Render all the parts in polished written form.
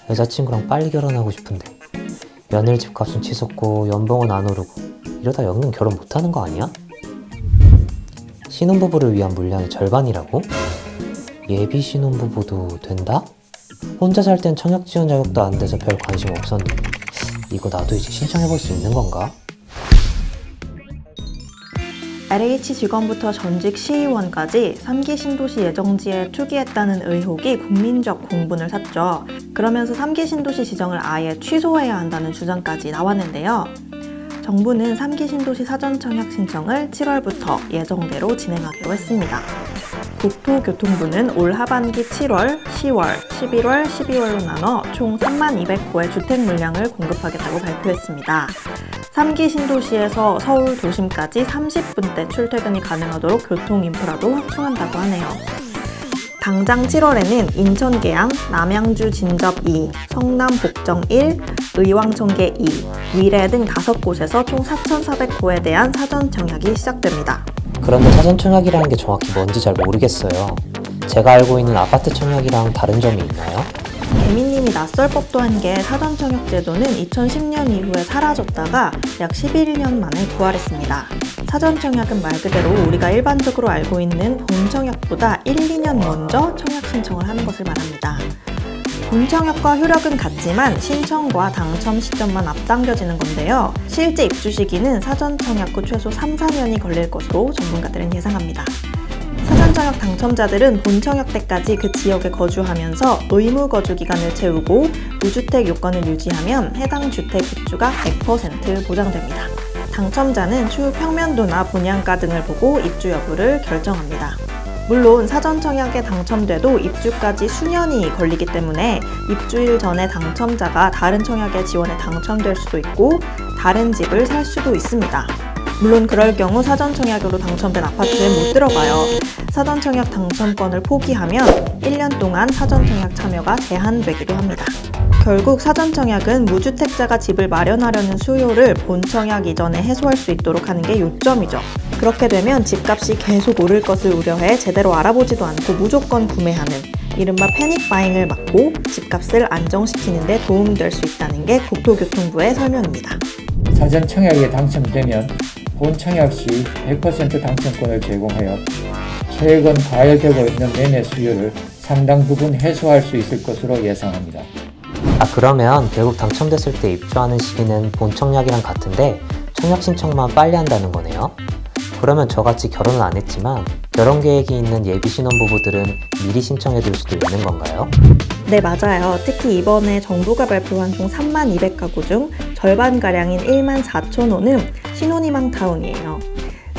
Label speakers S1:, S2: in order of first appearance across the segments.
S1: 여자친구랑 빨리 결혼하고 싶은데 며느리 집값은 치솟고 연봉은 안 오르고 이러다 영영 결혼 못하는 거 아니야? 신혼부부를 위한 물량의 절반이라고? 예비 신혼부부도 된다? 혼자 살 땐 청약지원 자격도 안 돼서 별 관심 없었는데 이거 나도 이제 신청해볼 수 있는 건가?
S2: LH 직원부터 전직 시의원까지 3기 신도시 예정지에 투기했다는 의혹이 국민적 공분을 샀죠. 그러면서 3기 신도시 지정을 아예 취소해야 한다는 주장까지 나왔는데요. 정부는 3기 신도시 사전청약 신청을 7월부터 예정대로 진행하기로 했습니다. 국토교통부는 올 하반기 7월, 10월, 11월, 12월로 나눠 총 3200호의 주택 물량을 공급하겠다고 발표했습니다. 3기 신도시에서 서울 도심까지 30분대 출퇴근이 가능하도록 교통 인프라도 확충한다고 하네요. 당장 7월에는 인천 계양, 남양주 진접 2, 성남 복정 1, 의왕청계 2, 위례 등 5곳에서 총 4,400호에 대한 사전 청약이 시작됩니다.
S1: 그런데 사전 청약이라는 게 정확히 뭔지 잘 모르겠어요. 제가 알고 있는 아파트 청약이랑 다른 점이 있나요?
S2: 개미님이 낯설 법도 한 게 사전 청약 제도는 2010년 이후에 사라졌다가 약 11년 만에 부활했습니다. 사전 청약은 말 그대로 우리가 일반적으로 알고 있는 본 청약보다 1, 2년 먼저 청약 신청을 하는 것을 말합니다. 본 청약과 효력은 같지만 신청과 당첨 시점만 앞당겨지는 건데요. 실제 입주 시기는 사전 청약 후 최소 3, 4년이 걸릴 것으로 전문가들은 예상합니다. 사전 청약 당첨자들은 본 청약 때까지 그 지역에 거주하면서 의무 거주 기간을 채우고 무주택 요건을 유지하면 해당 주택 입주가 100% 보장됩니다. 당첨자는 추후 평면도나 분양가 등을 보고 입주 여부를 결정합니다. 물론 사전 청약에 당첨돼도 입주까지 수년이 걸리기 때문에 입주일 전에 당첨자가 다른 청약의 지원에 당첨될 수도 있고 다른 집을 살 수도 있습니다. 물론 그럴 경우 사전 청약으로 당첨된 아파트에 못 들어가요. 사전 청약 당첨권을 포기하면 1년 동안 사전 청약 참여가 제한되기도 합니다. 결국 사전 청약은 무주택자가 집을 마련하려는 수요를 본 청약 이전에 해소할 수 있도록 하는 게 요점이죠. 그렇게 되면 집값이 계속 오를 것을 우려해 제대로 알아보지도 않고 무조건 구매하는 이른바 패닉 바잉을 막고 집값을 안정시키는 데 도움될 수 있다는 게 국토교통부의 설명입니다.
S3: 사전 청약에 당첨되면 본 청약 시 100% 당첨권을 제공하여 최근 과열되고 있는 매매 수요를 상당 부분 해소할 수 있을 것으로 예상합니다.
S1: 그러면 결국 당첨됐을 때 입주하는 시기는 본 청약이랑 같은데 청약 신청만 빨리 한다는 거네요? 그러면 저같이 결혼은 안 했지만 결혼 계획이 있는 예비 신혼부부들은 미리 신청해 둘 수도 있는 건가요?
S2: 네, 맞아요. 특히 이번에 정부가 발표한 총 3200가구 중 절반가량인 14,000호는 신혼희망 타운이에요.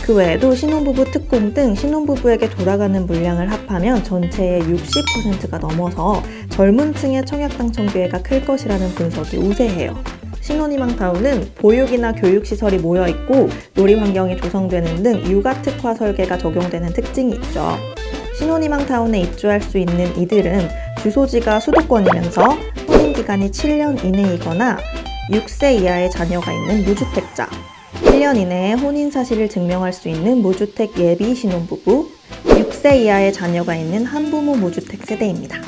S2: 그 외에도 신혼부부 특공 등 신혼부부에게 돌아가는 물량을 합하면 전체의 60%가 넘어서 젊은 층의 청약 당첨 기회가 클 것이라는 분석이 우세해요. 신혼희망타운은 보육이나 교육시설이 모여있고 놀이환경이 조성되는 등 육아 특화 설계가 적용되는 특징이 있죠. 신혼희망타운에 입주할 수 있는 이들은 주소지가 수도권이면서 혼인기간이 7년 이내이거나 6세 이하의 자녀가 있는 무주택자, 1년 이내에 혼인 사실을 증명할 수 있는 무주택 예비 신혼부부, 6세 이하의 자녀가 있는 한부모 무주택 세대입니다.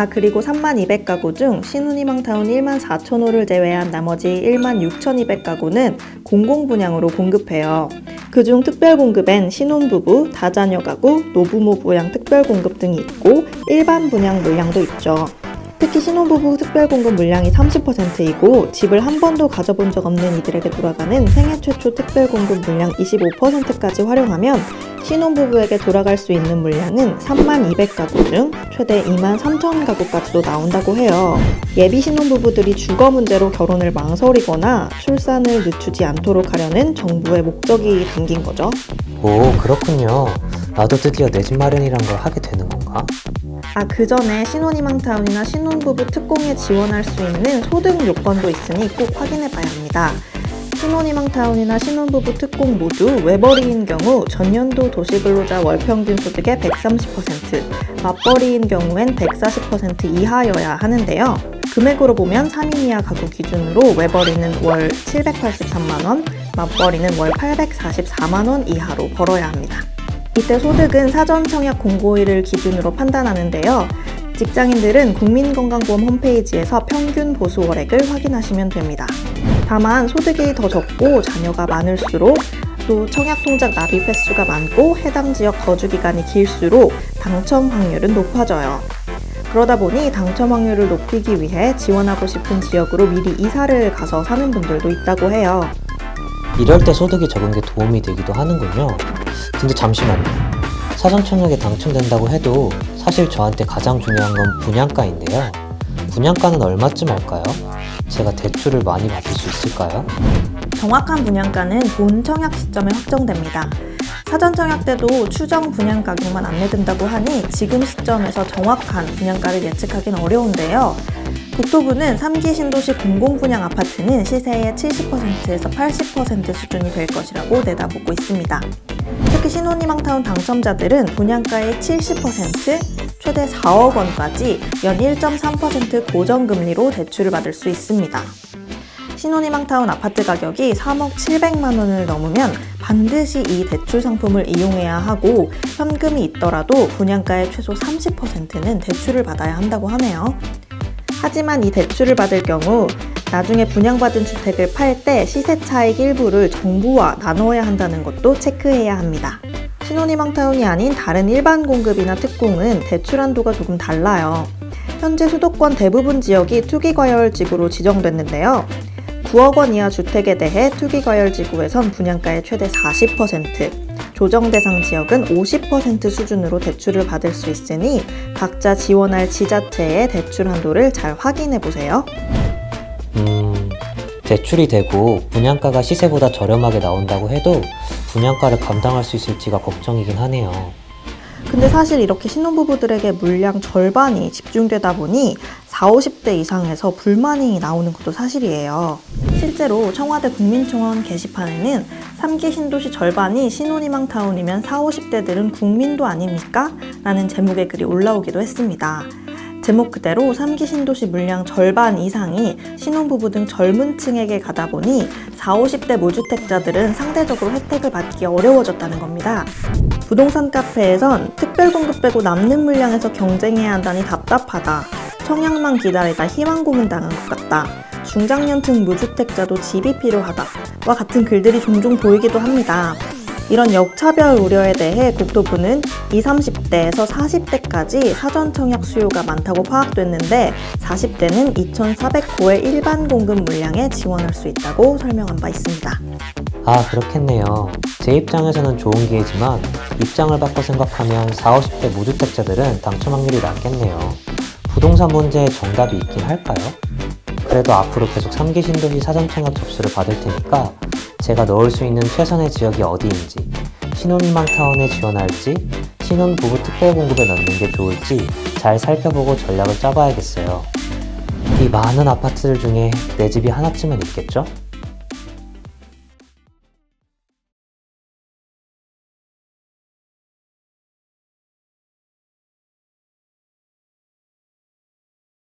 S2: 그리고 3200가구 중 신혼희망타운 14,000호를 제외한 나머지 16,200가구는 공공분양으로 공급해요. 그중 특별공급엔 신혼부부, 다자녀 가구, 노부모 부양 특별공급 등이 있고 일반 분양 물량도 있죠. 특히 신혼부부 특별공급 물량이 30%이고 집을 한 번도 가져본 적 없는 이들에게 돌아가는 생애 최초 특별공급 물량 25%까지 활용하면 신혼부부에게 돌아갈 수 있는 물량은 3200가구 중 최대 23,000가구까지도 나온다고 해요. 예비 신혼부부들이 주거 문제로 결혼을 망설이거나 출산을 늦추지 않도록 하려는 정부의 목적이 담긴 거죠.
S1: 오, 그렇군요. 나도 드디어 내 집 마련이란 걸 하게 되는 건가?
S2: 그 전에 신혼희망타운이나 신혼부부 특공에 지원할 수 있는 소득 요건도 있으니 꼭 확인해 봐야 합니다. 신혼희망타운이나 신혼부부 특공 모두 외벌이인 경우 전년도 도시근로자 월평균 소득의 130%, 맞벌이인 경우엔 140% 이하여야 하는데요. 금액으로 보면 3인 이하 가구 기준으로 외벌이는 월 783만원, 맞벌이는 월 844만원 이하로 벌어야 합니다. 이때 소득은 사전 청약 공고일을 기준으로 판단하는데요. 직장인들은 국민건강보험 홈페이지에서 평균 보수월액을 확인하시면 됩니다. 다만 소득이 더 적고 자녀가 많을수록 또 청약통장 납입 횟수가 많고 해당 지역 거주기간이 길수록 당첨 확률은 높아져요. 그러다 보니 당첨 확률을 높이기 위해 지원하고 싶은 지역으로 미리 이사를 가서 사는 분들도 있다고 해요.
S1: 이럴 때 소득이 적은 게 도움이 되기도 하는군요. 근데 잠시만요. 사전 청약에 당첨된다고 해도 사실 저한테 가장 중요한 건 분양가인데요. 분양가는 얼마쯤 할까요? 제가 대출을 많이 받을 수 있을까요?
S2: 정확한 분양가는 본 청약 시점에 확정됩니다. 사전 청약 때도 추정 분양 가격만 안내된다고 하니 지금 시점에서 정확한 분양가를 예측하기는 어려운데요. 국토부는 3기 신도시 공공분양 아파트는 시세의 70%에서 80% 수준이 될 것이라고 내다보고 있습니다. 특히 신혼희망타운 당첨자들은 분양가의 70%, 최대 4억 원까지 연 1.3% 고정금리로 대출을 받을 수 있습니다. 신혼희망타운 아파트 가격이 3억 700만 원을 넘으면 반드시 이 대출 상품을 이용해야 하고 현금이 있더라도 분양가의 최소 30%는 대출을 받아야 한다고 하네요. 하지만 이 대출을 받을 경우 나중에 분양받은 주택을 팔 때 시세 차익 일부를 정부와 나눠야 한다는 것도 체크해야 합니다. 신혼희망타운이 아닌 다른 일반 공급이나 특공은 대출 한도가 조금 달라요. 현재 수도권 대부분 지역이 투기과열지구로 지정됐는데요. 9억 원 이하 주택에 대해 투기과열지구에선 분양가의 최대 40%, 조정 대상 지역은 50% 수준으로 대출을 받을 수 있으니 각자 지원할 지자체의 대출 한도를 잘 확인해 보세요.
S1: 대출이 되고 분양가가 시세보다 저렴하게 나온다고 해도 분양가를 감당할 수 있을지가 걱정이긴 하네요.
S2: 근데 사실 이렇게 신혼부부들에게 물량 절반이 집중되다 보니 40, 50대 이상에서 불만이 나오는 것도 사실이에요. 실제로 청와대 국민청원 게시판에는 3기 신도시 절반이 신혼희망타운이면 40, 50대들은 국민도 아닙니까? 라는 제목의 글이 올라오기도 했습니다. 제목 그대로 3기 신도시 물량 절반 이상이 신혼부부 등 젊은 층에게 가다 보니 40, 50대 무주택자들은 상대적으로 혜택을 받기 어려워졌다는 겁니다. 부동산 카페에선 특별 공급 빼고 남는 물량에서 경쟁해야 한다니 답답하다. 청약만 기다리다 희망 고문당한 것 같다. 중장년층 무주택자도 집이 필요하다. 와 같은 글들이 종종 보이기도 합니다. 이런 역차별 우려에 대해 국토부는 20, 30대에서 40대까지 사전 청약 수요가 많다고 파악됐는데 40대는 2,400호의 일반 공급 물량에 지원할 수 있다고 설명한 바 있습니다.
S1: 아, 그렇겠네요. 제 입장에서는 좋은 기회지만 입장을 바꿔 생각하면 40, 50대 무주택자들은 당첨 확률이 낮겠네요. 부동산 문제에 정답이 있긴 할까요? 그래도 앞으로 계속 3기 신도시 사전 청약 접수를 받을 테니까 제가 넣을 수 있는 최선의 지역이 어디인지, 신혼희망타운에 지원할지, 신혼부부 특별공급에 넣는 게 좋을지 잘 살펴보고 전략을 짜봐야겠어요. 이 많은 아파트들 중에 내 집이 하나쯤은 있겠죠?